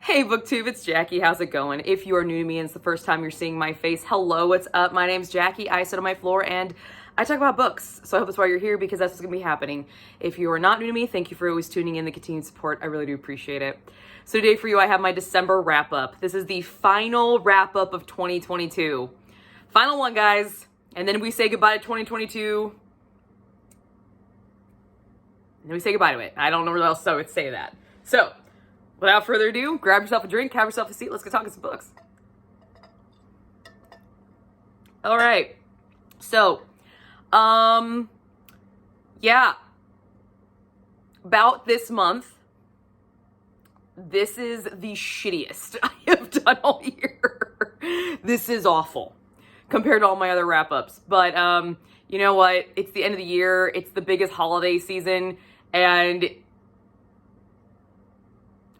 Hey BookTube, it's Jackie. How's it going? If you are new to me and it's the first time you're seeing my face, hello, what's up? My name's Jackie. I sit on my floor and I talk about books. So I hope that's why you're here, because that's what's going to be happening. If you are not new to me, thank you for always tuning in, the continued support. I really do appreciate it. So today for you, I have my December wrap-up. This is the final wrap-up of 2022. Final one, guys. And then we say goodbye to 2022. And then we say goodbye to it. I don't know where else I would say that. So, without further ado, grab yourself a drink, have yourself a seat, let's go talk some books. All right. So, yeah. About this month, this is the shittiest I have done all year. This is awful compared to all my other wrap-ups. But, you know what? It's the end of the year. It's the biggest holiday season. And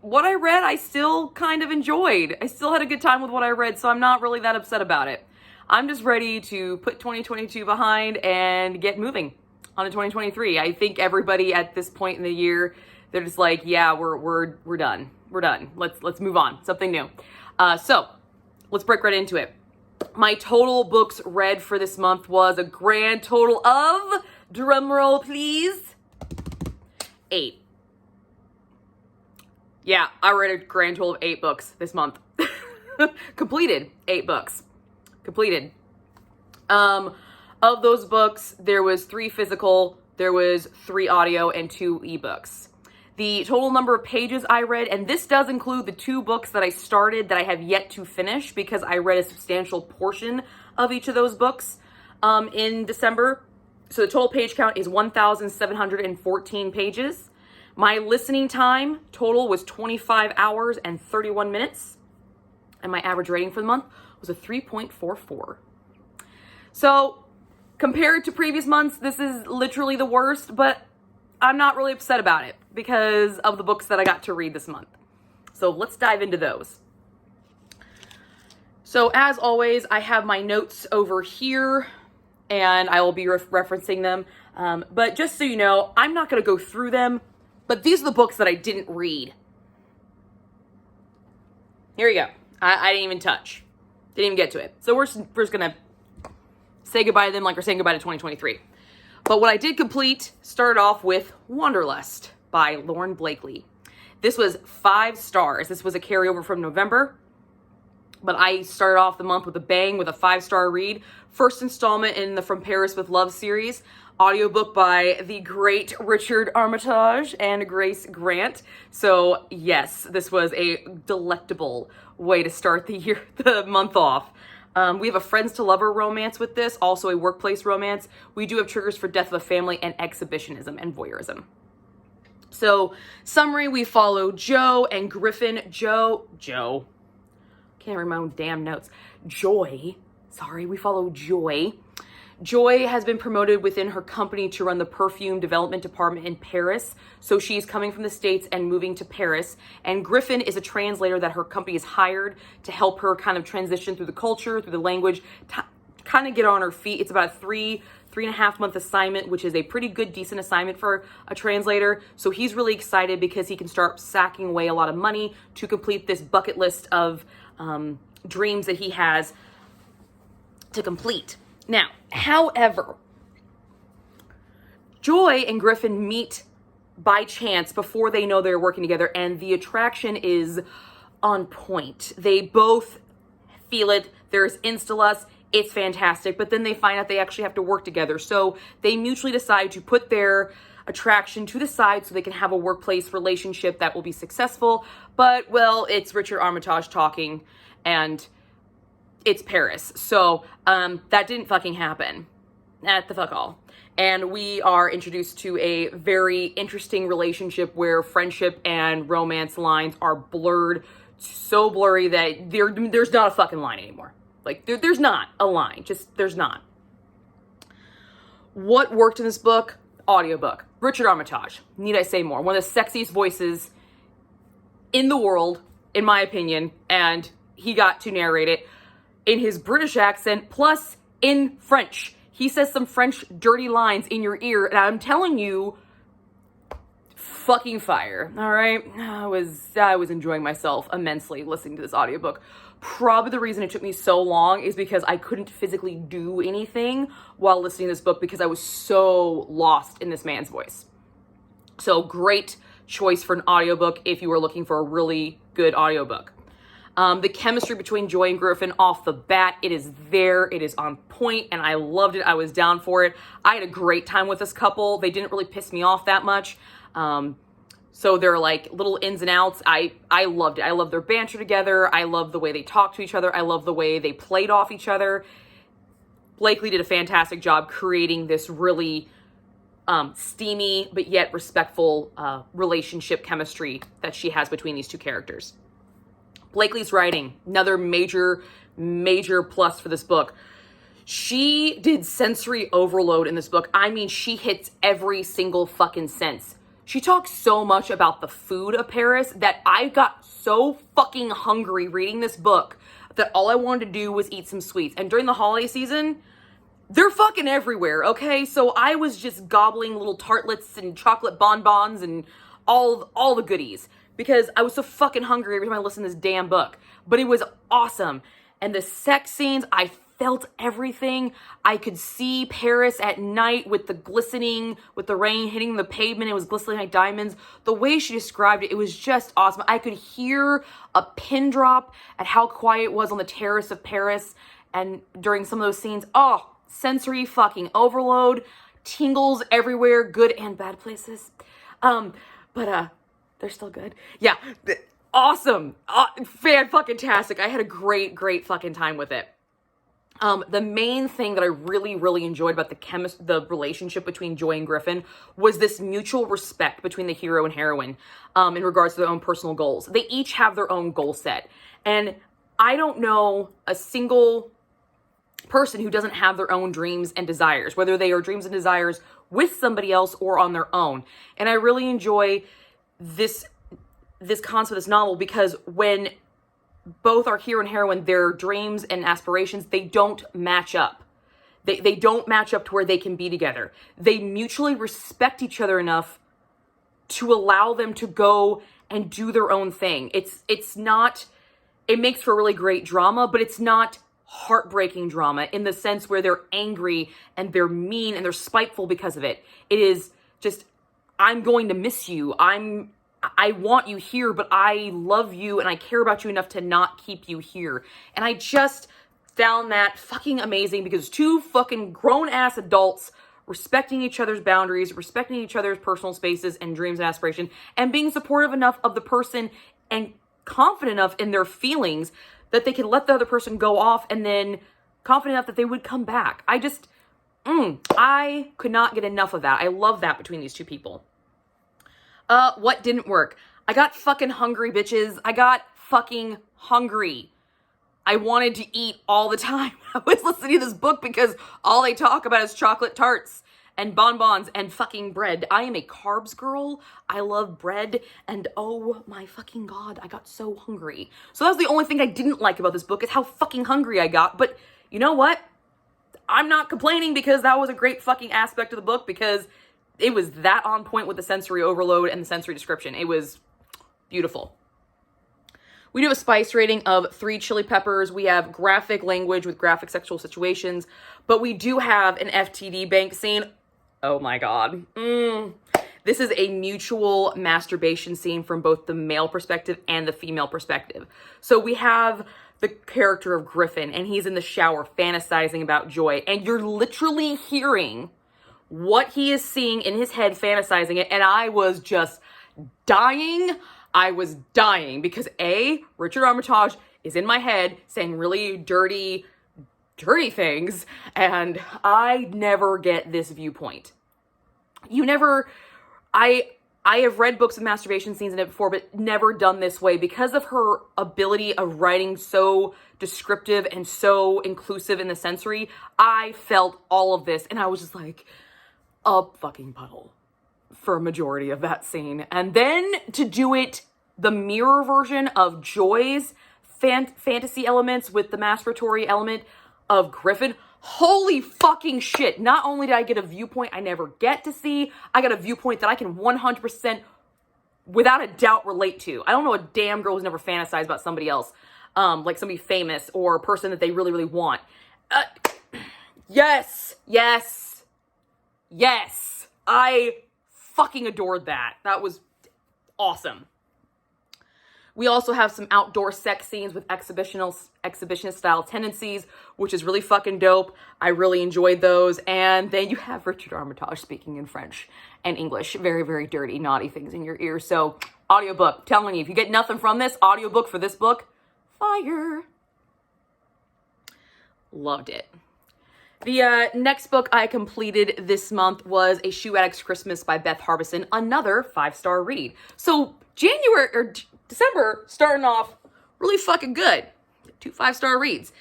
what I read, I still kind of enjoyed. I still had a good time with what I read, so I'm not really that upset about it. I'm just ready to put 2022 behind and get moving on to 2023. I think everybody at this point in the year, they're just like, yeah, we're done. We're done. Let's move on. Something new. So let's break right into it. My total books read for this month was a grand total of, drumroll please, 8. Yeah, I read a grand total of 8 books this month. Completed 8 books. Completed. Of those books, there was 3 physical, there was 3 audio, and 2 ebooks. The total number of pages I read, and this does include the 2 books that I started that I have yet to finish because I read a substantial portion of each of those books in December. So the total page count is 1,714 pages. My listening time total was 25 hours and 31 minutes. And my average rating for the month was a 3.44. So compared to previous months, this is literally the worst, but I'm not really upset about it because of the books that I got to read this month. So let's dive into those. So as always, I have my notes over here and I will be referencing them. But just so you know, I'm not going to go through them, but these are the books that I didn't read. Here we go. I didn't even touch. Didn't even get to it. So we're just going to say goodbye to them like we're saying goodbye to 2023. But what I did complete started off with Wanderlust by Lauren Blakely. This was 5 stars. This was a carryover from November. But I started off the month with a bang with a 5-star read. First installment in the From Paris with Love series. Audiobook by the great Richard Armitage and Grace Grant. So yes, this was a delectable way to start the month off. We have a friends to lover romance with this, also a workplace romance. We do have triggers for death of a family and exhibitionism and voyeurism. So summary, we follow Joe and Griffin. Joe, can't read my own damn notes. Joy, we follow Joy. Joy has been promoted within her company to run the perfume development department in Paris. So she's coming from the States and moving to Paris. And Griffin is a translator that her company has hired to help her kind of transition through the culture, through the language, kind of get on her feet. It's about a 3.5 month assignment, which is a pretty good, decent assignment for a translator. So he's really excited because he can start sacking away a lot of money to complete this bucket list of dreams that he has to complete. Now, however, Joy and Griffin meet by chance before they know they're working together, and the attraction is on point. They both feel it. There's insta-lust. It's fantastic. But then they find out they actually have to work together. So they mutually decide to put their attraction to the side so they can have a workplace relationship that will be successful. But, well, it's Richard Armitage talking, and it's Paris. So that didn't fucking happen at the fuck all. And we are introduced to a very interesting relationship where friendship and romance lines are blurred, so blurry that there's not a fucking line anymore. Like, there's not a line. Just, there's not. What worked in this book? Audiobook. Richard Armitage. Need I say more? One of the sexiest voices in the world, in my opinion. And he got to narrate it in his British accent, plus in French. He says some French dirty lines in your ear, and I'm telling you, fucking fire. All right. I was enjoying myself immensely listening to this audiobook. Probably the reason it took me so long is because I couldn't physically do anything while listening to this book because I was so lost in this man's voice. So great choice for an audiobook if you are looking for a really good audiobook. The chemistry between Joy and Griffin off the bat, it is there, it is on point, and I loved it. I was down for it. I had a great time with this couple. They didn't really piss me off that much. So they're like little ins and outs. I loved it. I love their banter together. I love the way they talk to each other. I love the way they played off each other. Blakely did a fantastic job creating this really steamy but yet respectful relationship chemistry that she has between these two characters. Blakely's writing, another major plus for this book. She did sensory overload in this book. I mean, she hits every single fucking sense. She talks so much about the food of Paris that I got so fucking hungry reading this book that all I wanted to do was eat some sweets. And during the holiday season, they're fucking everywhere, okay? So I was just gobbling little tartlets and chocolate bonbons and all the goodies because I was so fucking hungry every time I listened to this damn book. But it was awesome. And the sex scenes, I felt everything. I could see Paris at night with the glistening, with the rain hitting the pavement. It was glistening like diamonds. The way she described it, it was just awesome. I could hear a pin drop at how quiet it was on the terrace of Paris. And during some of those scenes, sensory fucking overload, tingles everywhere, good and bad places. But they're still good. Yeah, awesome. Fan-fucking-tastic. I had a great fucking time with it. The main thing that I really enjoyed about the relationship between Joy and Griffin was this mutual respect between the hero and heroine in regards to their own personal goals. They each have their own goal set. And I don't know a single person who doesn't have their own dreams and desires, whether they are dreams and desires with somebody else or on their own. And I really enjoy this concept of this novel because when both our hero and heroine, their dreams and aspirations, they don't match up. They don't match up to where they can be together. They mutually respect each other enough to allow them to go and do their own thing. It makes for really great drama, but it's not heartbreaking drama in the sense where they're angry and they're mean and they're spiteful because of it. It is just, I'm going to miss you. I want you here, but I love you and I care about you enough to not keep you here. And I just found that fucking amazing because two fucking grown-ass adults respecting each other's boundaries, respecting each other's personal spaces and dreams and aspirations, and being supportive enough of the person and confident enough in their feelings that they could let the other person go off and then confident enough that they would come back. I could not get enough of that. I love that between these two people. What didn't work? I got fucking hungry, bitches. I got fucking hungry. I wanted to eat all the time. I was listening to this book because all they talk about is chocolate tarts and bonbons and fucking bread. I am a carbs girl. I love bread. And oh my fucking God, I got so hungry. So that was the only thing I didn't like about this book is how fucking hungry I got. But you know what? I'm not complaining because that was a great fucking aspect of the book because it was that on point with the sensory overload and the sensory description. It was beautiful. We do have a spice rating of 3 chili peppers. We have graphic language with graphic sexual situations, but we do have an FTD bank scene. Oh my God. This is a mutual masturbation scene from both the male perspective and the female perspective. So we have the character of Griffin, and he's in the shower fantasizing about Joy, and you're literally hearing what he is seeing in his head, fantasizing it, and I was just dying. I was dying because Richard Armitage is in my head saying really dirty things, and I never get this viewpoint. I have read books with masturbation scenes in it before, but never done this way because of her ability of writing so descriptive and so inclusive in the sensory. I felt all of this, and I was just like a fucking puddle for a majority of that scene. And then to do it, the mirror version of Joy's fantasy elements with the masturbatory element of Griffin. Holy fucking shit. Not only did I get a viewpoint I never get to see, I got a viewpoint that I can 100% without a doubt relate to. I don't know a damn girl who's never fantasized about somebody else, like somebody famous or a person that they really, really want. Yes. I fucking adored that. That was awesome. We also have some outdoor sex scenes with exhibitionist style tendencies, which is really fucking dope. I really enjoyed those. And then you have Richard Armitage speaking in French and English. Very, very dirty, naughty things in your ear. So, audiobook, telling you, if you get nothing from this, audiobook for this book, fire. Loved it. The next book I completed this month was A Shoe Addict's Christmas by Beth Harbison, another 5-star read. So, December starting off really fucking good. 2 5-star reads.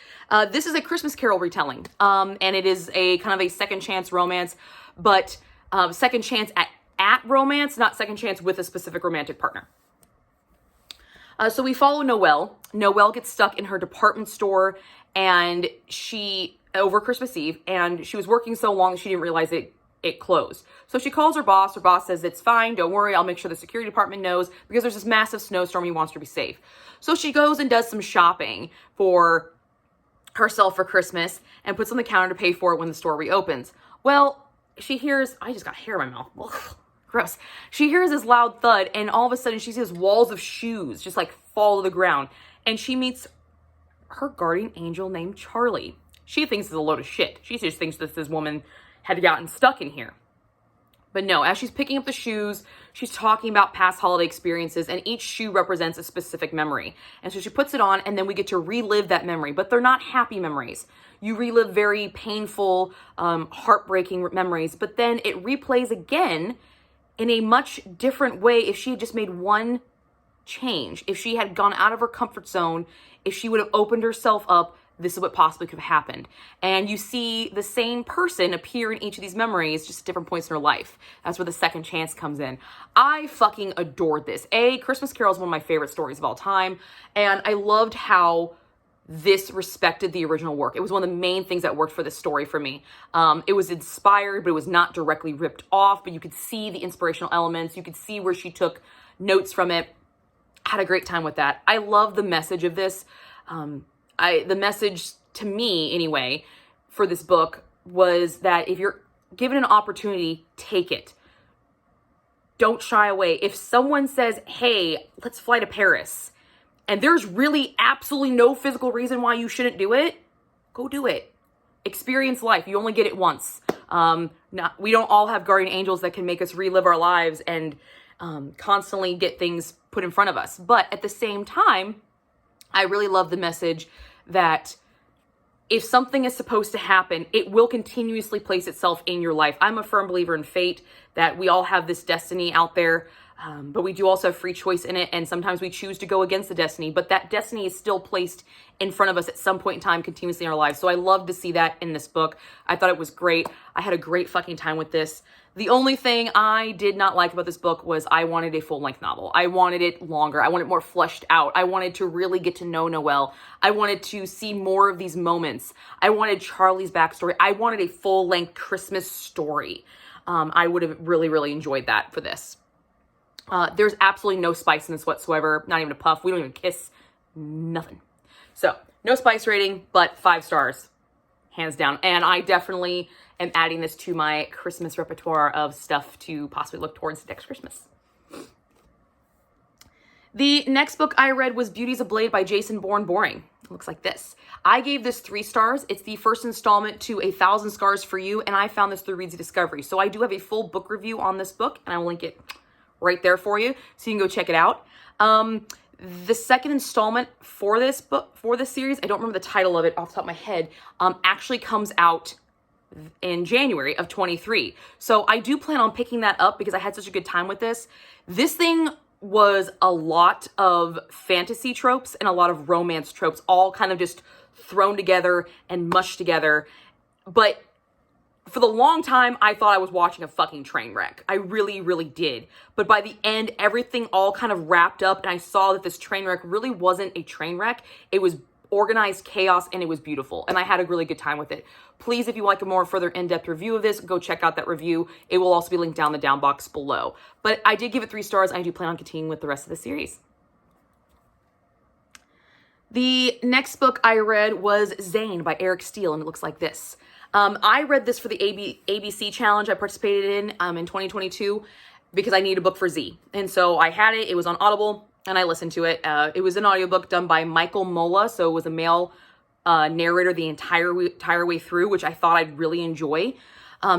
This is a Christmas Carol retelling, and it is a kind of a second chance romance, but second chance at romance, not second chance with a specific romantic partner. So we follow Noelle. Noelle gets stuck in her department store, and over Christmas Eve, and she was working so long she didn't realize it closed. So she calls her boss. Her boss says, it's fine, don't worry, I'll make sure the security department knows, because there's this massive snowstorm and he wants her to be safe. So she goes and does some shopping for herself for Christmas and puts on the counter to pay for it when the store reopens. Well, she hears, I just got hair in my mouth. Ugh, gross. She hears this loud thud, and all of a sudden she sees walls of shoes just like fall to the ground. And she meets her guardian angel named Charlie. She thinks it's a load of shit. She just thinks that this woman had gotten stuck in here. But no, as she's picking up the shoes, she's talking about past holiday experiences, and each shoe represents a specific memory. And so she puts it on, and then we get to relive that memory, but they're not happy memories. You relive very painful, heartbreaking memories, but then it replays again in a much different way if she had just made one change. If she had gone out of her comfort zone, if she would have opened herself up, this is what possibly could have happened. And you see the same person appear in each of these memories, just at different points in her life. That's where the second chance comes in. I fucking adored this. Christmas Carol is one of my favorite stories of all time. And I loved how this respected the original work. It was one of the main things that worked for this story for me. It was inspired, but it was not directly ripped off, but you could see the inspirational elements. You could see where she took notes from it. Had a great time with that. I love the message of this. The message to me, anyway, for this book was that if you're given an opportunity, take it. Don't shy away. If someone says, hey, let's fly to Paris, and there's really absolutely no physical reason why you shouldn't do it, go do it. Experience life. You only get it once. We don't all have guardian angels that can make us relive our lives and constantly get things put in front of us. But at the same time, I really love the message that if something is supposed to happen, it will continuously place itself in your life. I'm a firm believer in fate, that we all have this destiny out there, but we do also have free choice in it, and sometimes we choose to go against the destiny, but that destiny is still placed in front of us at some point in time continuously in our lives. So I love to see that in this book. I thought it was great. I had a great fucking time with this. The only thing I did not like about this book was I wanted a full-length novel. I wanted it longer. I wanted it more fleshed out. I wanted to really get to know Noelle. I wanted to see more of these moments. I wanted Charlie's backstory. I wanted a full-length Christmas story. I would have really, really enjoyed that for this. There's absolutely no spice in this whatsoever. Not even a puff. We don't even kiss. Nothing. So, no spice rating, but 5 stars. Hands down. And I definitely am adding this to my Christmas repertoire of stuff to possibly look towards next Christmas. The next book I read was Beauty's a Blade by Jason Bourne. It looks like this. I gave this 3 stars. It's the first installment to 1,000 Scars for You, and I found this through Reads Discovery. So I do have a full book review on this book, and I will link it right there for you, so you can go check it out. The second installment for this book, for this series, I don't remember the title of it off the top of my head, actually comes out in January of 23. So I do plan on picking that up because I had such a good time with this. This thing was a lot of fantasy tropes and a lot of romance tropes, all kind of just thrown together and mushed together. But for the long time, I thought I was watching a fucking train wreck. I really, really did. But by the end, everything all kind of wrapped up, and I saw that this train wreck really wasn't a train wreck. It was organized chaos, and it was beautiful. And I had a really good time with it. Please, if you like a more further in-depth review of this, go check out that review. It will also be linked down the down box below. But I did give it 3 stars. I do plan on continuing with the rest of the series. The next book I read was Zayn by Eric Steele, and it looks like this. I read this for the ABC challenge I participated in 2022 because I needed a book for Z. And so I had it. It was on Audible, and I listened to it. It was an audiobook done by Michael Mola, so it was a male narrator the entire way through, which I thought I'd really enjoy.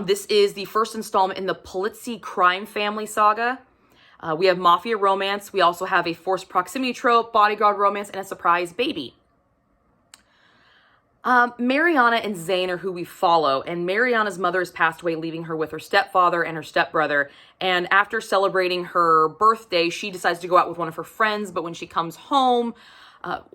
This is the first installment in the Polizzi crime family saga. We have mafia romance. We also have a forced proximity trope, bodyguard romance, and a surprise baby. Mariana and Zayn are who we follow, and Mariana's mother has passed away, leaving her with her stepfather and her stepbrother. And after celebrating her birthday, she decides to go out with one of her friends, but when she comes home,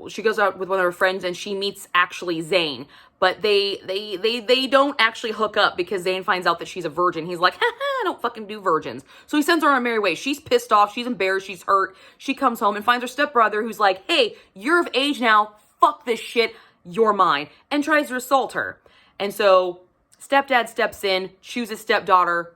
she goes out with one of her friends and she meets actually Zayn. But they don't actually hook up because Zayn finds out that she's a virgin. He's like, I don't fucking do virgins. So he sends her on her merry way. She's pissed off. She's embarrassed. She's hurt. She comes home and finds her stepbrother who's like, hey, you're of age now. Fuck this shit. You're mine. And tries to assault her. And so stepdad steps in, chooses stepdaughter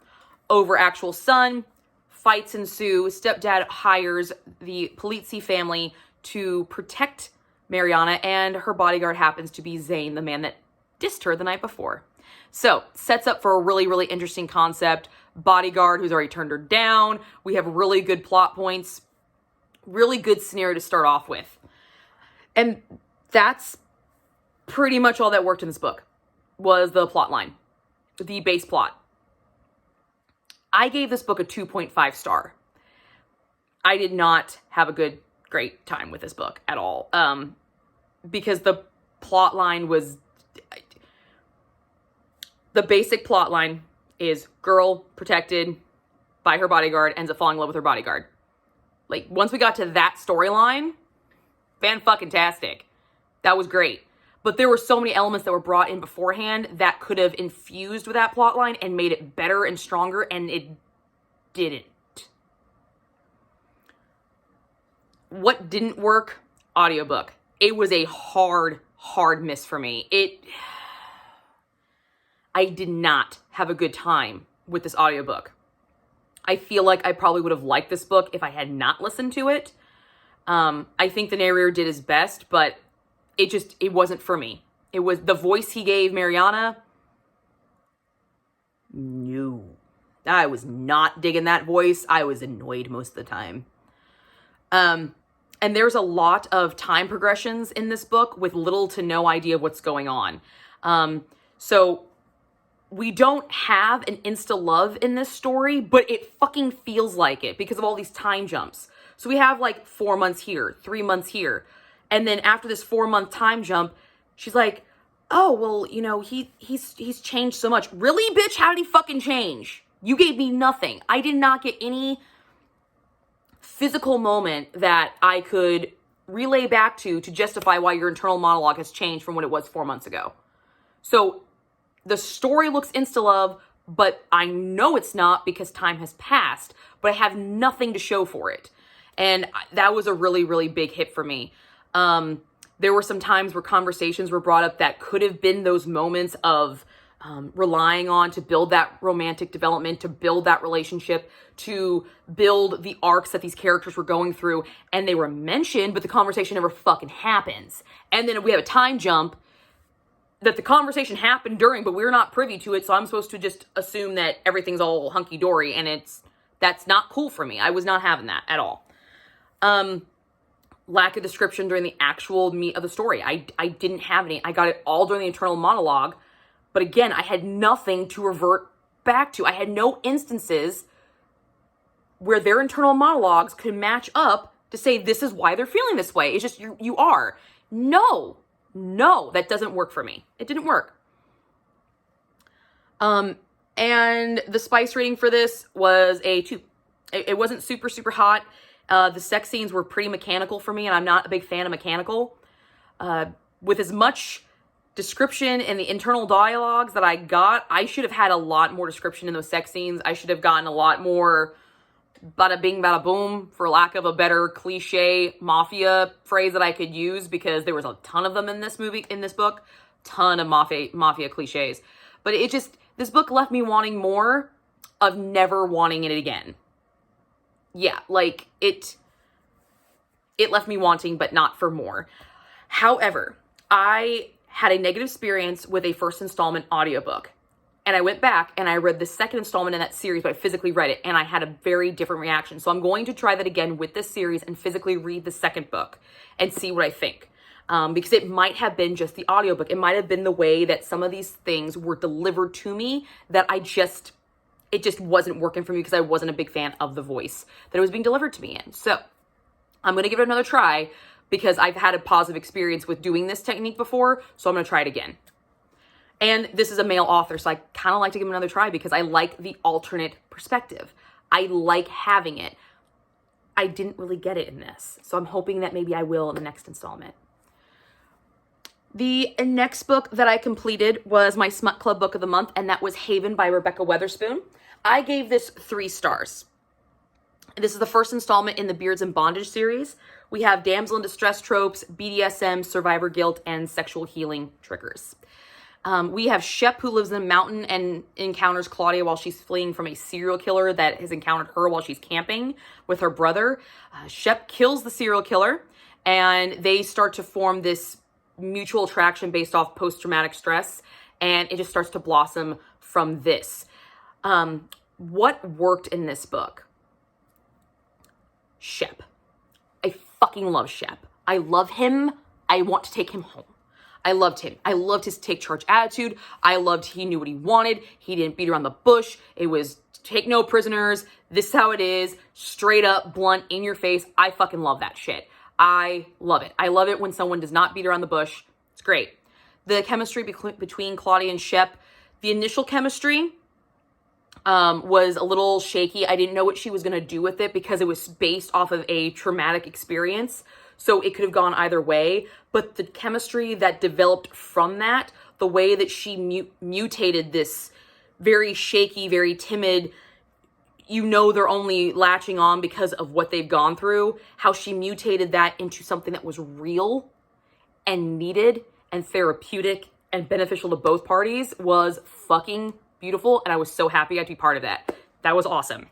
over actual son. Fights ensue. Stepdad hires the Polizzi family to protect Mariana, and her bodyguard happens to be Zayn, the man that dissed her the night before. So, sets up for a really, really interesting concept. Bodyguard who's already turned her down. We have really good plot points. Really good scenario to start off with. And that's pretty much all that worked in this book, was the plot line. The base plot. I gave this book a 2.5 star. I did not have a great time with this book at all. Because the plot line was, the basic plot line is girl protected by her bodyguard, ends up falling in love with her bodyguard. Like, once we got to that storyline, fan-fucking-tastic. That was great. But there were so many elements that were brought in beforehand that could have infused with that plot line and made it better and stronger, and it didn't. What didn't work? Audiobook. It was a hard miss for me. I did not have a good time with this audiobook. I feel like I probably would have liked this book if I had not listened to it. I think the narrator did his best, but it wasn't for me. It was the voice he gave Mariana. No. I was not digging that voice. I was annoyed most of the time. And there's a lot of time progressions in this book with little to no idea of what's going on. So we don't have an insta-love in this story, but it fucking feels like it because of all these time jumps. So we have like 4 months here, 3 months here. And then after this 4-month time jump, she's like, oh, well, you know, he's changed so much. Really, bitch? How did he fucking change? You gave me nothing. I did not get any physical moment that I could relay back to justify why your internal monologue has changed from what it was 4 months ago. So the story looks insta-love, but I know it's not because time has passed, but I have nothing to show for it. And that was a really, really big hit for me. There were some times where conversations were brought up that could have been those moments of relying on to build that romantic development, to build that relationship, to build the arcs that these characters were going through. And they were mentioned, but the conversation never fucking happens. And then we have a time jump that the conversation happened during, but we're not privy to it. So I'm supposed to just assume that everything's all hunky-dory, and that's not cool for me. I was not having that at all. Lack of description during the actual meat of the story. I didn't have any. I got it all during the internal monologue. But again, I had nothing to revert back to. I had no instances where their internal monologues could match up to say, this is why they're feeling this way. It's just, you are. No, that doesn't work for me. It didn't work. And the spice rating for this was a 2. It wasn't super, super hot. The sex scenes were pretty mechanical for me, and I'm not a big fan of mechanical. With as much description and the internal dialogues that I got, I should have had a lot more description in those sex scenes. I should have gotten a lot more bada bing, bada boom, for lack of a better cliche mafia phrase that I could use, because there was a ton of them in this book, ton of mafia cliches. But this book left me wanting more of never wanting it again. Yeah, like it left me wanting, but not for more. However, I had a negative experience with a first installment audiobook. And I went back and I read the second installment in that series, but I physically read it, and I had a very different reaction. So I'm going to try that again with this series and physically read the second book and see what I think. Because it might have been just the audiobook. It might have been the way that some of these things were delivered to me that it just wasn't working for me, because I wasn't a big fan of the voice that it was being delivered to me in. So I'm going to give it another try, because I've had a positive experience with doing this technique before. So I'm going to try it again. And this is a male author, so I kind of like to give him another try, because I like the alternate perspective. I like having it. I didn't really get it in this, so I'm hoping that maybe I will in the next installment. The next book that I completed was my Smut Club book of the month, and that was Haven by Rebecca Weatherspoon. I gave this 3 stars. This is the first installment in the Beards and Bondage series. We have damsel in distress tropes, BDSM, survivor guilt, and sexual healing triggers. We have Shep, who lives in a mountain and encounters Claudia while she's fleeing from a serial killer that has encountered her while she's camping with her brother. Shep kills the serial killer, and they start to form this mutual attraction based off post-traumatic stress, and it just starts to blossom from this. What worked in this book? Shep. I fucking love Shep. I love him. I want to take him home. I loved him. I loved his take charge attitude. I loved he knew what he wanted. He didn't beat around the bush. It was take no prisoners. This is how it is. Straight up, blunt, in your face. I fucking love that shit. I love it. I love it when someone does not beat around the bush. It's great. The chemistry between Claudia and Shep, the initial chemistry was a little shaky. I didn't know what she was going to do with it, because it was based off of a traumatic experience. So it could have gone either way, but the chemistry that developed from that, the way that she mutated this very shaky, very timid, they're only latching on because of what they've gone through, how she mutated that into something that was real and needed and therapeutic and beneficial to both parties was fucking beautiful. And I was so happy I had to be part of that. That was awesome.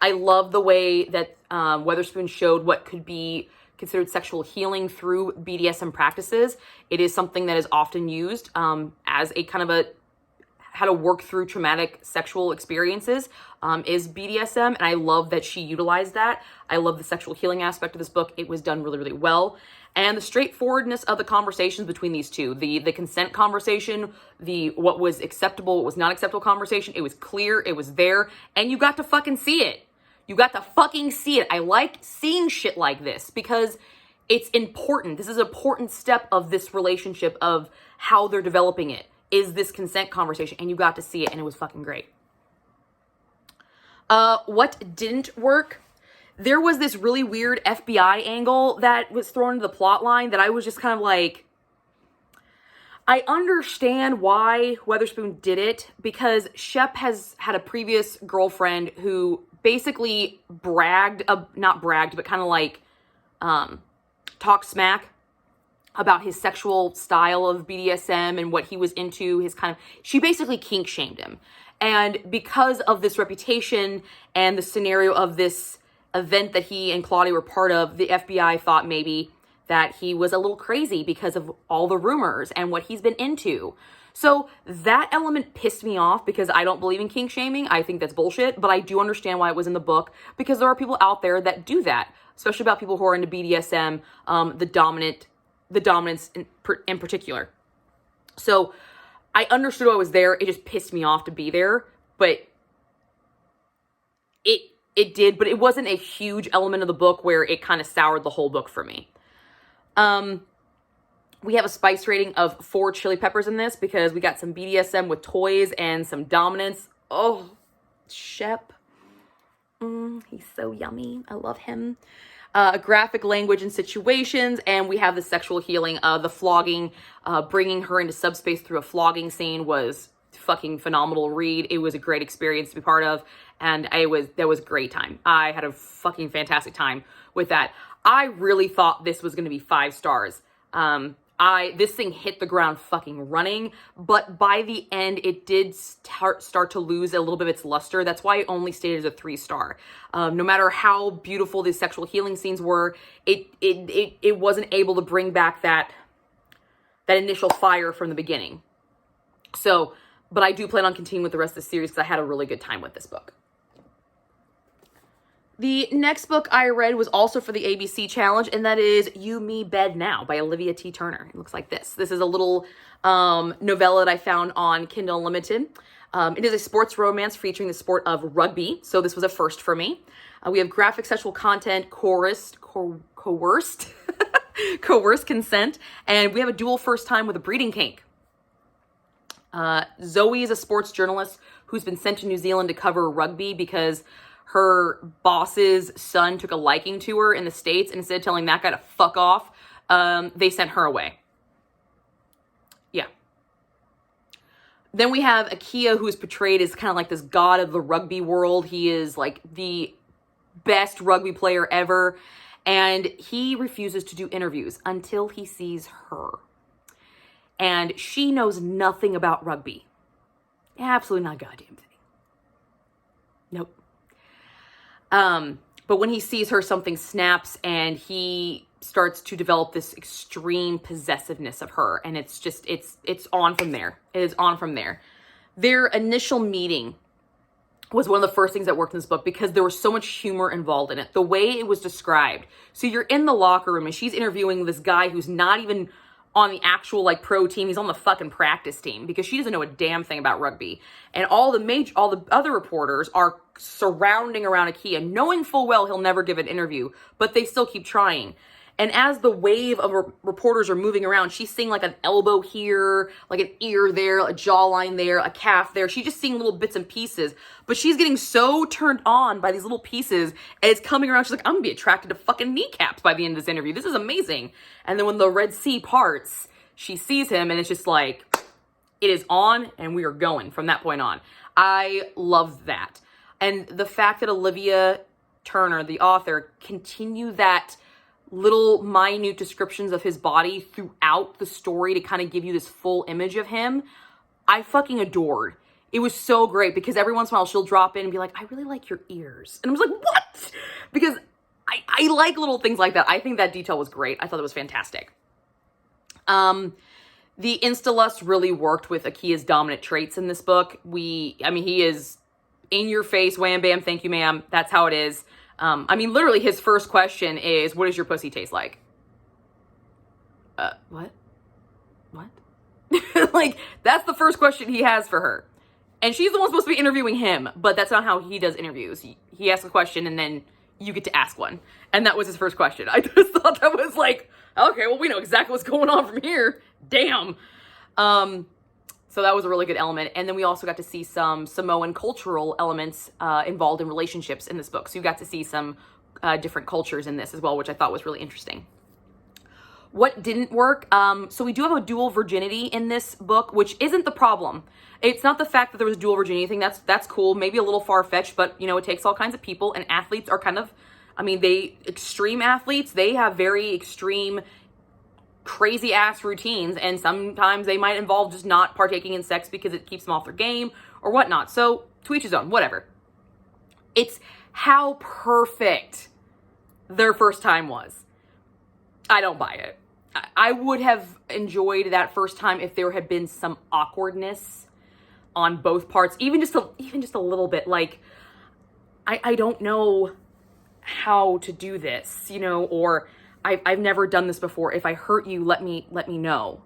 I love the way that Weatherspoon showed what could be considered sexual healing through BDSM practices. It is something that is often used as a kind of how to work through traumatic sexual experiences is BDSM. And I love that she utilized that. I love the sexual healing aspect of this book. It was done really, really well. And the straightforwardness of the conversations between these two, the consent conversation, what was acceptable, what was not acceptable conversation, it was clear, it was there, and you got to fucking see it. You got to fucking see it. I like seeing shit like this, because it's important. This is an important step of this relationship, of how they're developing it, is this consent conversation, and you got to see it, and it was fucking great. What didn't work? There was this really weird FBI angle that was thrown into the plot line that I was just kind of like, I understand why Weatherspoon did it, because Shep has had a previous girlfriend who basically not bragged, but kind of like talked smack about his sexual style of BDSM and what he was into, she basically kink shamed him. And because of this reputation and the scenario of this event that he and Claudia were part of, the FBI thought maybe that he was a little crazy because of all the rumors and what he's been into. So that element pissed me off, because I don't believe in kink shaming. I think that's bullshit, but I do understand why it was in the book, because there are people out there that do that, especially about people who are into BDSM, the dominance in particular. So I understood why I was there. It just pissed me off to be there, but it did, but it wasn't a huge element of the book where it kind of soured the whole book for me. We have a spice rating of 4 chili peppers in this, because we got some BDSM with toys and some dominance. Oh, Shep. He's so yummy. I love him. Graphic language and situations, and we have the sexual healing. The flogging, bringing her into subspace through a flogging scene was fucking phenomenal read. It was a great experience to be part of. And that was a great time. I had a fucking fantastic time with that. I really thought this was going to be 5 stars. This thing hit the ground fucking running, but by the end, it did start to lose a little bit of its luster. That's why I only stayed as a 3-star. No matter how beautiful these sexual healing scenes were, it wasn't able to bring back that initial fire from the beginning. So, but I do plan on continuing with the rest of the series because I had a really good time with this book. The next book I read was also for the ABC Challenge, and that is You, Me, Bed Now by Olivia T. Turner. It looks like this. This is a little novella that I found on Kindle Unlimited. It is a sports romance featuring the sport of rugby, so this was a first for me. We have graphic sexual content, coerced consent, and we have a dual first time with a breeding kink. Zoe is a sports journalist who's been sent to New Zealand to cover rugby because her boss's son took a liking to her in the States, and instead of telling that guy to fuck off, they sent her away. Yeah. Then we have Akia, who is portrayed as kind of like this god of the rugby world. He is like the best rugby player ever, and he refuses to do interviews until he sees her. And she knows nothing about rugby. Absolutely not a goddamn thing. Nope. But when he sees her, something snaps and he starts to develop this extreme possessiveness of her. And it's on from there. It is on from there. Their initial meeting was one of the first things that worked in this book because there was so much humor involved in it. The way it was described. So you're in the locker room and she's interviewing this guy who's not even on the actual like pro team. He's on the fucking practice team because she doesn't know a damn thing about rugby. And all the other reporters are surrounding around Akia, knowing full well he'll never give an interview, but they still keep trying. And as the wave of reporters are moving around, she's seeing like an elbow here, like an ear there, a jawline there, a calf there. She's just seeing little bits and pieces, but she's getting so turned on by these little pieces, and it's coming around. She's like, I'm gonna be attracted to fucking kneecaps by the end of this interview. This is amazing. And then when the Red Sea parts, she sees him, and it's just like, it is on, and we are going from that point on. I love that. And the fact that Olivia Turner, the author, continue that little minute descriptions of his body throughout the story to kind of give you this full image of him, I fucking adored. It was so great because every once in a while she'll drop in and be like, I really like your ears. And I was like, what? Because I like little things like that. I think that detail was great. I thought it was fantastic. The Insta-lust really worked with Akia's dominant traits in this book. He is in your face, wham, bam, thank you, ma'am. That's how it is. Literally his first question is, what does your pussy taste like? What? Like, that's the first question he has for her. And she's the one supposed to be interviewing him, but that's not how he does interviews. He asks a question and then you get to ask one. And that was his first question. I just thought that was like, okay, well, we know exactly what's going on from here. Damn. So that was a really good element. And then we also got to see some Samoan cultural elements involved in relationships in this book. So you got to see some different cultures in this as well, which I thought was really interesting. What didn't work? So we do have a dual virginity in this book, which isn't the problem. It's not the fact that there was a dual virginity thing. That's cool. Maybe a little far-fetched, but it takes all kinds of people, and athletes are kind of, extreme athletes, they have very extreme, crazy ass routines, and sometimes they might involve just not partaking in sex because it keeps them off their game or whatnot. So to each his own, whatever. It's how perfect their first time was. I don't buy it. I would have enjoyed that first time if there had been some awkwardness on both parts, even just a little bit. Like, I don't know how to do this, or I've never done this before. If I hurt you, let me know.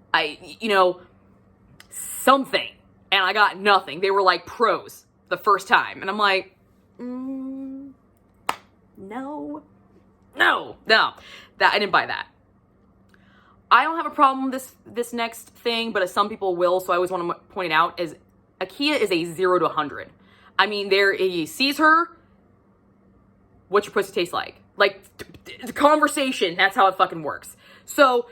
Something. And I got nothing. They were like pros the first time. And I'm like, no. That I didn't buy that. I don't have a problem with this next thing, but some people will, so I always want to point it out, is Akia is a 0 to 100. He sees her, what's your pussy taste like? Like, the conversation, that's how it fucking works. So,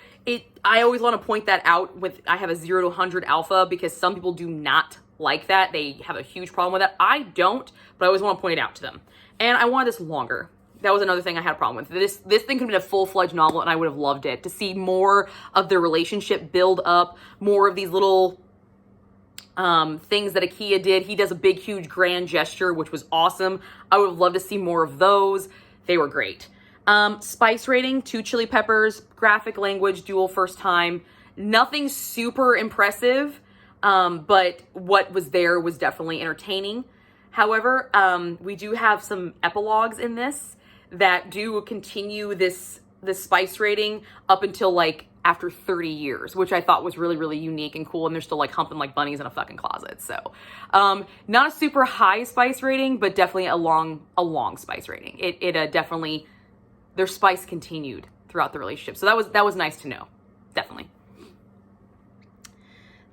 I always want to point that out I have a 0 to 100 alpha, because some people do not like that. They have a huge problem with that. I don't, but I always want to point it out to them. And I wanted this longer. That was another thing I had a problem with. This thing could have been a full-fledged novel, and I would have loved it. To see more of their relationship build up, more of these little things that Akia did. He does a big, huge, grand gesture, which was awesome. I would have loved to see more of those. They were great. Spice rating, 2 chili peppers, graphic language, dual first time. Nothing super impressive, but what was there was definitely entertaining. However, we do have some epilogues in this that do continue this spice rating up until like after 30 years, which I thought was really, really unique and cool. And they're still like humping like bunnies in a fucking closet. So, not a super high spice rating, but definitely a long spice rating. It definitely, their spice continued throughout the relationship. So that was nice to know. Definitely.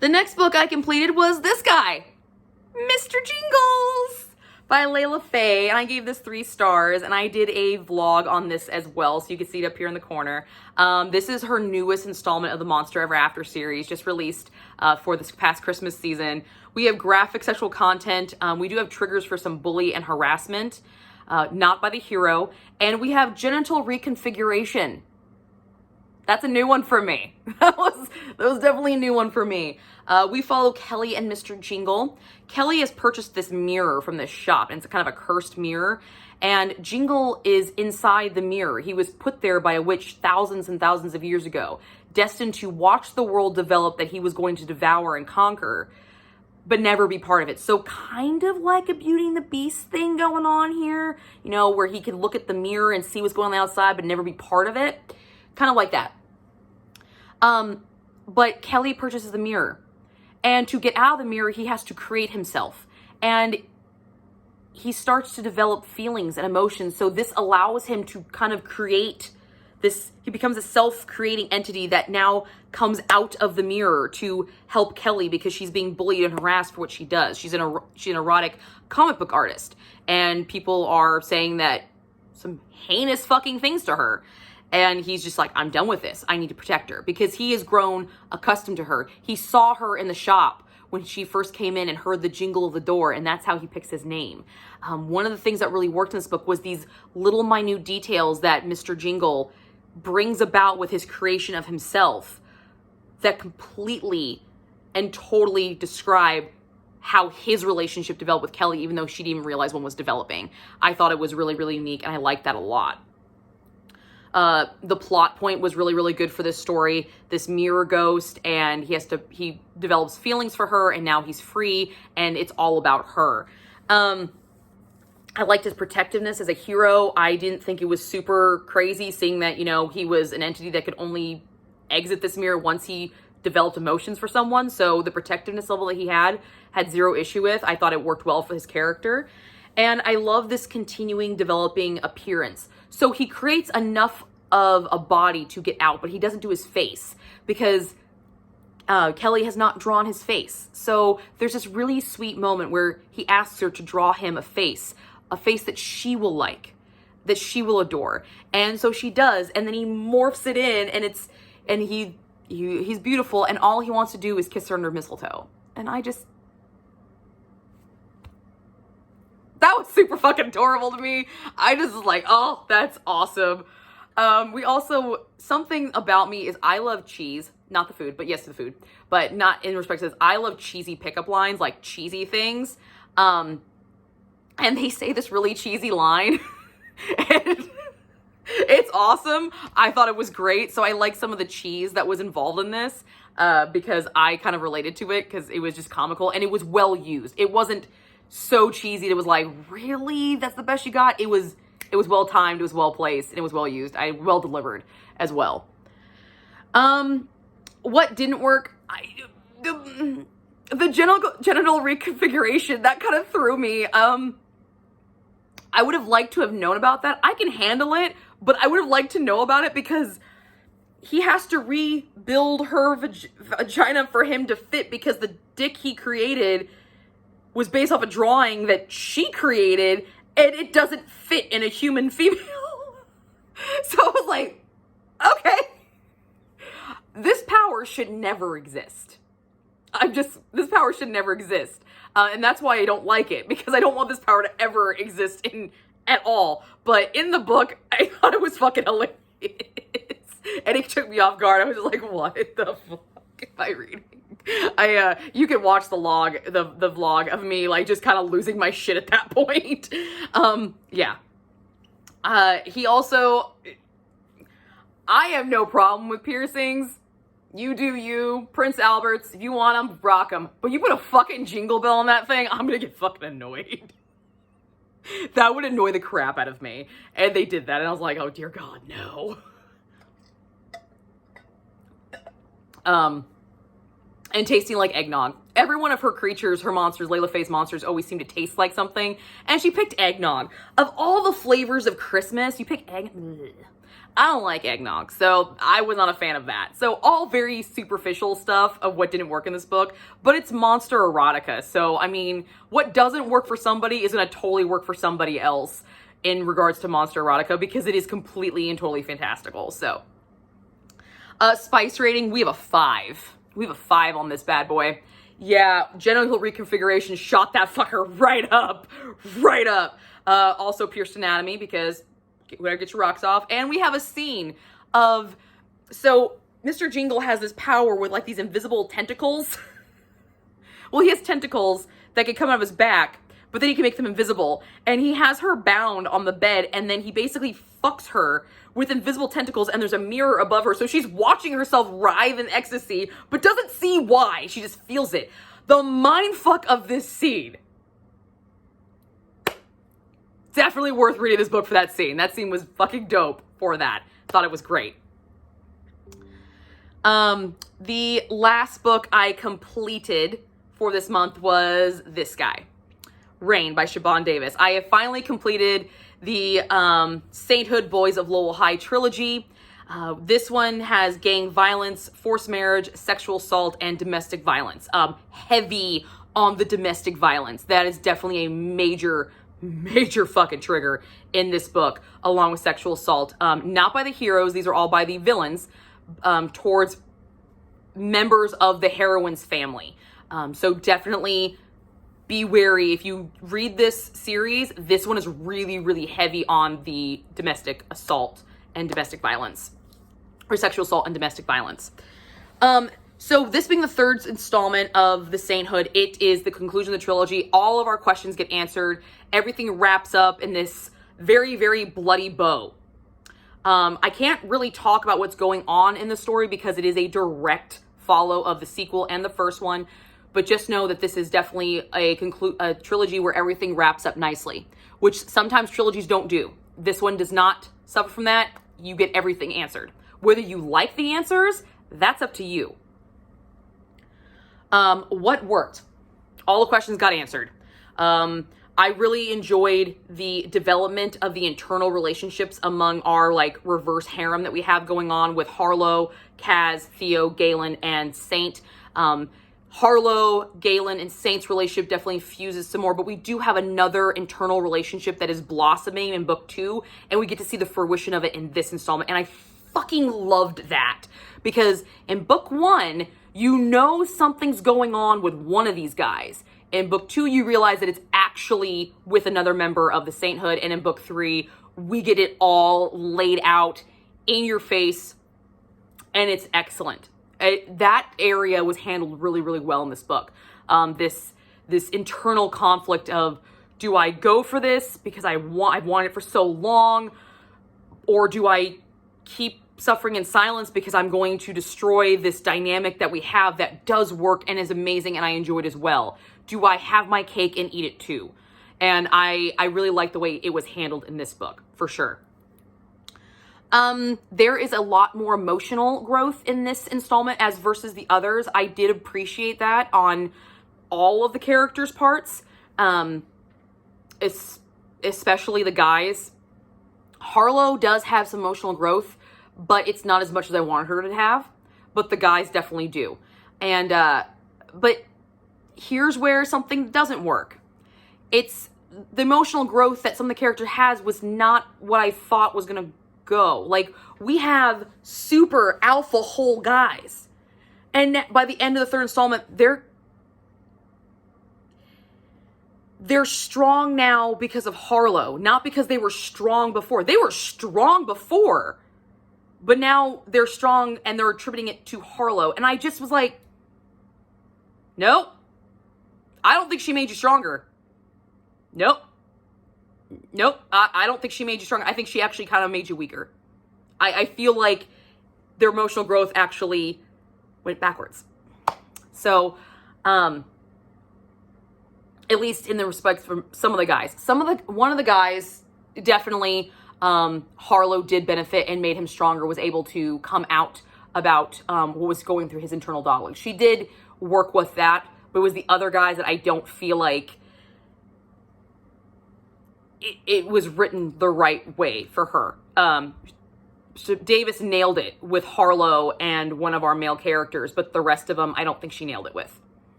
The next book I completed was this guy, Mr. Jingles by Layla Faye, and I gave this 3 stars, and I did a vlog on this as well, so you can see it up here in the corner. This is her newest installment of the Monster Ever After series, just released for this past Christmas season. We have graphic sexual content. We do have triggers for some bully and harassment, not by the hero, and we have genital reconfiguration. That's a new one for me. That was definitely a new one for me. We follow Kelly and Mr. Jingle. Kelly has purchased this mirror from this shop, and it's kind of a cursed mirror. And Jingle is inside the mirror. He was put there by a witch thousands and thousands of years ago, destined to watch the world develop that he was going to devour and conquer, but never be part of it. So kind of like a Beauty and the Beast thing going on here, you know, where he could look at the mirror and see what's going on the outside, but never be part of it. Kind of like that. But Kelly purchases the mirror, and to get out of the mirror, he has to create himself, and he starts to develop feelings and emotions. So this allows him to kind of create this. He becomes a self-creating entity that now comes out of the mirror to help Kelly because she's being bullied and harassed for what she does. She's an erotic comic book artist, and people are saying that some heinous fucking things to her. And he's just like, I'm done with this. I need to protect her because he has grown accustomed to her. He saw her in the shop when she first came in and heard the jingle of the door, and that's how he picks his name. One of the things that really worked in this book was these little minute details that Mr. Jingle brings about with his creation of himself that completely and totally describe how his relationship developed with Kelly, even though she didn't even realize one was developing. I thought it was really, really unique, and I liked that a lot. The plot point was really, really good for this story. This mirror ghost, and he develops feelings for her, and now he's free, and it's all about her. I liked his protectiveness as a hero. I didn't think it was super crazy seeing that, you know, he was an entity that could only exit this mirror once he developed emotions for someone. So the protectiveness level that he had zero issue with. I thought it worked well for his character. And I love this continuing developing appearance. So he creates enough of a body to get out, but he doesn't do his face because Kelly has not drawn his face. So there's this really sweet moment where he asks her to draw him a face that she will like, that she will adore. And so she does, and then he morphs it in, and he's beautiful, and all he wants to do is kiss her under mistletoe. And that was super fucking adorable to me. I just was like, oh, that's awesome. We also, something about me is I love cheese, not the food, but yes to the food, but not in respect to this. I love cheesy pickup lines, like cheesy things. And they say this really cheesy line and it's awesome. I thought it was great. So I like some of the cheese that was involved in this, because I kind of related to it because it was just comical and it was well used. It wasn't so cheesy. It was like, really? That's the best you got? It was well timed, it was well placed, and it was well used. Well delivered as well. What didn't work? The genital reconfiguration, that kind of threw me. I would have liked to have known about that. I can handle it, but I would have liked to know about it because he has to rebuild her vagina for him to fit because the dick he created was based off a drawing that she created, and it doesn't fit in a human female. So I was like, okay. This power should never exist. This power should never exist. And that's why I don't like it, because I don't want this power to ever exist at all. But in the book, I thought it was fucking hilarious. And it took me off guard. I was just like, what the fuck am I reading? You can watch the vlog of me, like, just kind of losing my shit at that point. Yeah. He also, I have no problem with piercings. You do you. Prince Albert's, if you want them, rock them. But you put a fucking jingle bell on that thing, I'm gonna get fucking annoyed. That would annoy the crap out of me. And they did that, and I was like, oh dear God, no. And tasting like eggnog. Every one of her creatures, her monsters, Layla Faye's monsters, always seem to taste like something. And she picked eggnog. Of all the flavors of Christmas, you pick egg. Ugh. I don't like eggnog, so I was not a fan of that. So all very superficial stuff of what didn't work in this book, but it's monster erotica. So, I mean, what doesn't work for somebody is going to totally work for somebody else in regards to monster erotica, because it is completely and totally fantastical. So, spice rating, we have a 5. We have a 5 on this bad boy. Yeah, genital reconfiguration shot that fucker right up. Right up. Also pierced anatomy, because whoever gets your rocks off. And we have a scene of, so Mr. Jingle has this power with like these invisible tentacles. Well, he has tentacles that can come out of his back, but then he can make them invisible. And he has her bound on the bed, and then he basically fucks her with invisible tentacles, and there's a mirror above her. So she's watching herself writhe in ecstasy, but doesn't see why. She just feels it. The mindfuck of this scene. Definitely worth reading this book for that scene. That scene was fucking dope for that. Thought it was great. The last book I completed for this month was this guy, Rain by Siobhan Davis. I have finally completed the Sainthood Boys of Lowell High trilogy. This one has gang violence, forced marriage, sexual assault, and domestic violence. Heavy on the domestic violence. That is definitely a major fucking trigger in this book, along with sexual assault. Not by the heroes, these are all by the villains, towards members of the heroine's family. So definitely be wary if you read this series. This one is really, really heavy on the domestic assault and domestic violence, or sexual assault and domestic violence. So this being the third installment of the Sainthood, it is the conclusion of the trilogy. All of our questions get answered. Everything wraps up in this very, very bloody bow. I can't really talk about what's going on in the story because it is a direct follow of the sequel and the first one. But just know that this is definitely a trilogy where everything wraps up nicely, which sometimes trilogies don't do. This one does not suffer from that. You get everything answered. Whether you like the answers, that's up to you. What worked? All the questions got answered. I really enjoyed the development of the internal relationships among our like reverse harem that we have going on with Harlow, Kaz, Theo, Galen, and Saint. Harlow, Galen, and Saint's relationship definitely fuses some more, but we do have another internal relationship that is blossoming in book 2, and we get to see the fruition of it in this installment, and I fucking loved that, because in book 1, you know something's going on with one of these guys. In book 2, you realize that it's actually with another member of the Sainthood, and in book 3, we get it all laid out in your face, and it's excellent. That area was handled really, really well in this book. This internal conflict of, do I go for this because I've wanted it for so long, or do I keep suffering in silence because I'm going to destroy this dynamic that we have that does work and is amazing and I enjoy it as well? Do I have my cake and eat it too? And I really like the way it was handled in this book, for sure. There is a lot more emotional growth in this installment as versus the others. I did appreciate that on all of the characters' parts, especially the guys. Harlow does have some emotional growth, but it's not as much as I wanted her to have, but the guys definitely do. And, but here's where something doesn't work. It's the emotional growth that some of the characters has was not what I thought was going to go. Like, we have super alpha whole guys, and by the end of the third installment, they're strong now because of Harlow, not because they were strong before. They were strong before, but now they're strong and they're attributing it to Harlow. And I just was like, nope. I don't think she made you stronger. Nope. Nope. I don't think she made you stronger. I think she actually kind of made you weaker. I feel like their emotional growth actually went backwards. So, at least in the respect from some of the guys. One of the guys, definitely, Harlow did benefit and made him stronger, was able to come out about what was going through his internal dialogue. She did work with that, but it was the other guys that I don't feel like it was written the right way for her. So Davis nailed it with Harlow and one of our male characters, but the rest of them, I don't think she nailed it with.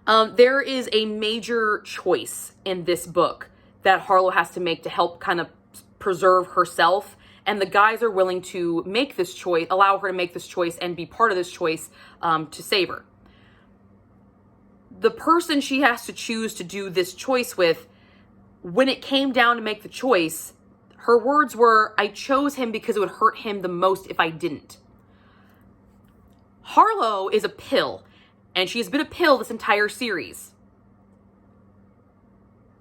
There is a major choice in this book that Harlow has to make to help kind of preserve herself, and the guys are willing to make this choice, allow her to make this choice and be part of this choice to save her. The person she has to choose to do this choice with, when it came down to make the choice, her words were, I chose him because it would hurt him the most if I didn't. Harlow is a pill, and she's been a pill this entire series.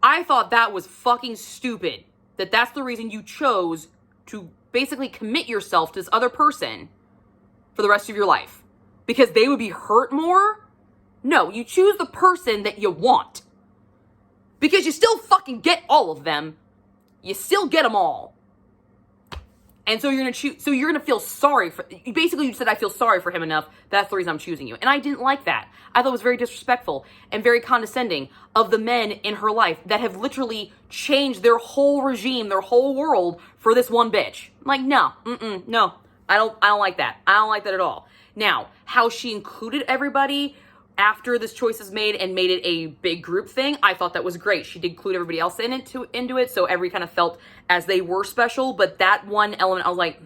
I thought that was fucking stupid. That's the reason you chose to basically commit yourself to this other person for the rest of your life. Because they would be hurt more? No, you choose the person that you want. Because you still fucking get all of them. You still get them all. And so you're going to choose, so you're going to feel sorry for, basically you said, I feel sorry for him enough. That's the reason I'm choosing you. And I didn't like that. I thought it was very disrespectful and very condescending of the men in her life that have literally changed their whole regime, their whole world for this one bitch. I'm like, no, no, I don't like that. I don't like that at all. Now, how she included everybody after this choice is made and made it a big group thing, I thought that was great. She did include everybody else into it, so every kind of felt as they were special, but that one element, I was like,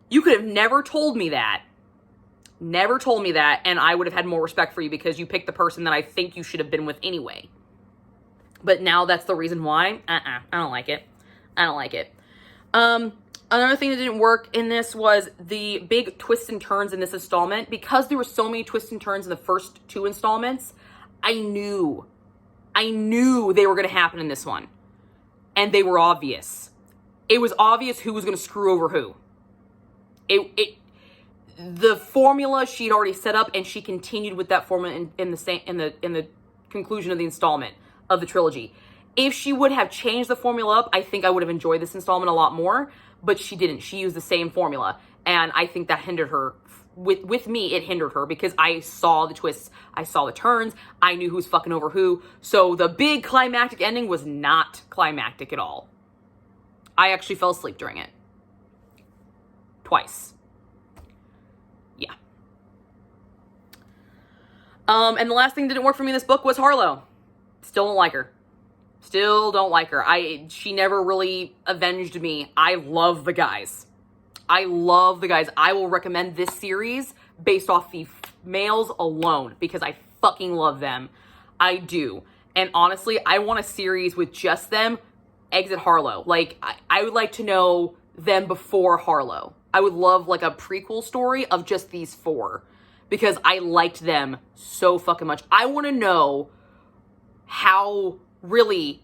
you could have never told me that, and I would have had more respect for you because you picked the person that I think you should have been with anyway. But now that's the reason why? I don't like it. I don't like it. Another thing that didn't work in this was the big twists and turns in this installment. Because there were so many twists and turns in the first two installments, I knew they were going to happen in this one. And they were obvious. It was obvious who was going to screw over who. The formula she'd already set up, and she continued with that formula in the conclusion of the installment of the trilogy. If she would have changed the formula up, I think I would have enjoyed this installment a lot more. But she didn't. She used the same formula. And I think that hindered her. With me, it hindered her because I saw the twists. I saw the turns. I knew who's fucking over who. So the big climactic ending was not climactic at all. I actually fell asleep during it. Twice. Yeah. And the last thing that didn't work for me in this book was Harlow. Still don't like her. Still don't like her. She never really avenged me. I love the guys. I will recommend this series based off the males alone because I fucking love them. I do. And honestly, I want a series with just them. Exit Harlow. Like, I would like to know them before Harlow. I would love like a prequel story of just these four because I liked them so fucking much. I want to know how really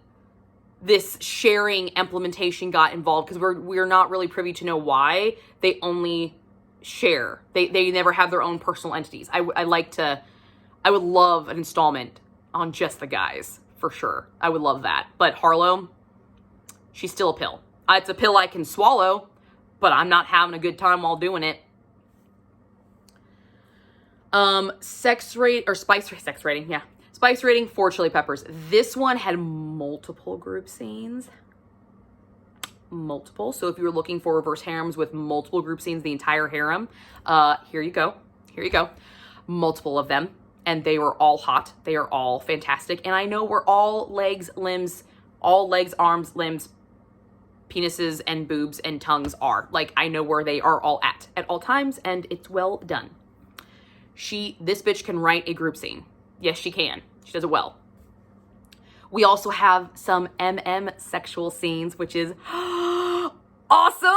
this sharing implementation got involved because we're not really privy to know why they only share. They never have their own personal entities. I would love an installment on just the guys for sure. I would love that. But Harlow, she's still a pill. It's a pill I can swallow, but I'm not having a good time while doing it. Spice rating, yeah. Spice rating, 4 chili peppers. This one had multiple group scenes. Multiple. So if you were looking for reverse harems with multiple group scenes, the entire harem, here you go. Multiple of them. And they were all hot. They are all fantastic. And I know where all legs, arms, limbs, penises, and boobs, and tongues are. Like, I know where they are all at all times, and it's well done. This bitch can write a group scene. Yes, she can. She does it well. We also have some sexual scenes, which is awesome.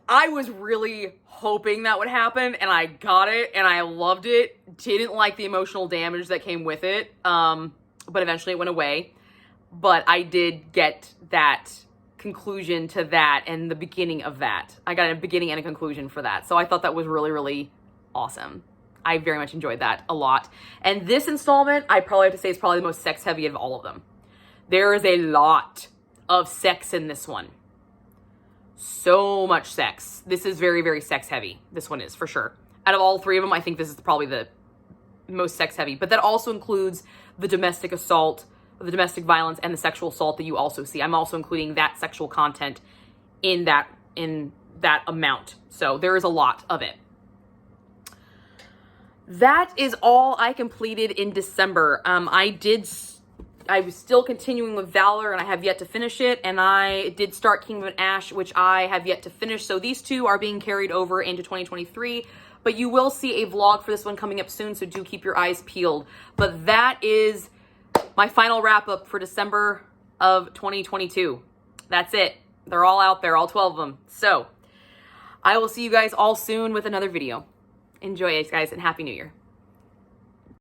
I was really hoping that would happen, and I got it, and I loved it. Didn't like the emotional damage that came with it, but eventually it went away. But I did get that conclusion to that and the beginning of that. I got a beginning and a conclusion for that. So I thought that was really, really awesome. I very much enjoyed that a lot. And this installment, I probably have to say, is probably the most sex heavy of all of them. There is a lot of sex in this one. So much sex. This is very, very sex heavy. This one is, for sure. Out of all three of them, I think this is probably the most sex heavy. But that also includes the domestic assault, the domestic violence, and the sexual assault that you also see. I'm also including that sexual content in that amount. So there is a lot of it. That is all I completed in December. I was still continuing with Valor, and I have yet to finish it, and I did start Kingdom of Ash, which I have yet to finish. So these two are being carried over into 2023, but you will see a vlog for this one coming up soon, so do keep your eyes peeled. But that is my final wrap-up for December of 2022. That's it. They're all out there, all 12 of them. So I will see you guys all soon with another video. Enjoy it, guys, and Happy New Year.